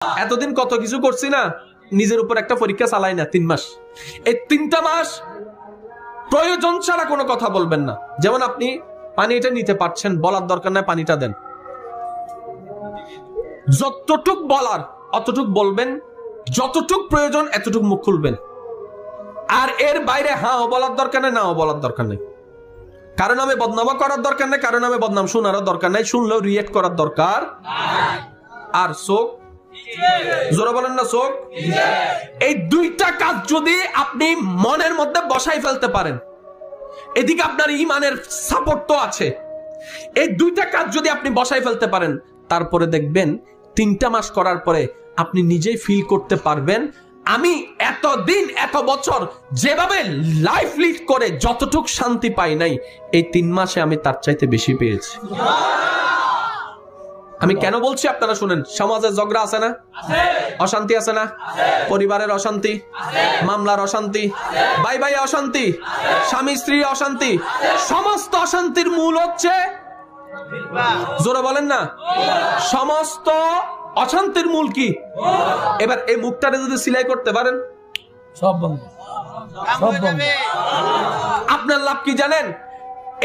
এতদিন কত কিছু করছি না, নিজের উপর একটা পরীক্ষা চালাই না। 3 মাস, এই 3টা মাস প্রয়োজন ছাড়া কোনো কথা বলবেন না। যেমন আপনি পানি এটা নিতে পারছেন, বলার দরকার নাই, পানিটা দেন। যতটুক বলার অতটুক বলবেন, যতটুক প্রয়োজন এতটুক মুখ খুলবেন। আর এর বাইরে হাও বলার দরকার নেই, নাও বলার দরকার নেই। কারণ আমি বদনামও করার দরকার নেই, কারণ আমি বদনাম শোনারও দরকার নেই, শুনলেও রিয়েক্ট করার দরকার। আর চোখ, জোরে বলেন না চোখ। এই 2টা কাজ যদি আপনি মনের মধ্যে বসাই ফেলতে পারেন, এদিকে আপনার ঈমানের সাপোর্ট তো আছে, এই 2টা কাজ যদি আপনি বসাই ফেলতে পারেন, তারপরে দেখবেন 3টা মাস করার পরে আপনি নিজেই ফিল করতে পারবেন, আমি এতদিন এত বছর যেভাবে লাইফ লিড করে যতটুক শান্তি পাই নাই, এই 3 মাসে আমি তার চাইতে বেশি পেয়েছি। আমি কেন বলছি আপনারা শুনেন। সমাজে ঝগড়া আছে না, অশান্তি আছে না, পরিবারের অশান্তি, মামলার অশান্তি, ভাই ভাই অশান্তি, স্বামী স্ত্রী অশান্তি, সমস্ত অশান্তির মূল হচ্ছে, জোরে বলেন না, সমস্ত অশান্তির মূল কি? এবার এই মুখটারে যদি সিলাই করতে পারেন, সব বন্ধ, সব বন্ধ। আপনার লাভ কি জানেন?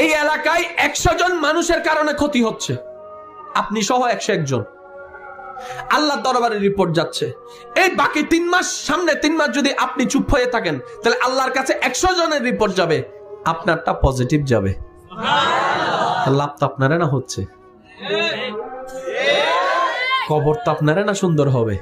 এই এলাকায় 100 জন মানুষের কারণে ক্ষতি হচ্ছে, আপনি সহ 101 জন। আল্লাহ দরবারে রিপোর্ট যাচ্ছে। এই বাকি 3 মাস, সামনে 3 মাস যদি আপনি চুপ হয়ে থাকেন, তাহলে আল্লাহর কাছে 100 জনের রিপোর্ট যাবে, আপনারটা পজিটিভ যাবে। লাভ তো আপনারা না হচ্ছে, কবর তো আপনারা না সুন্দর হবে।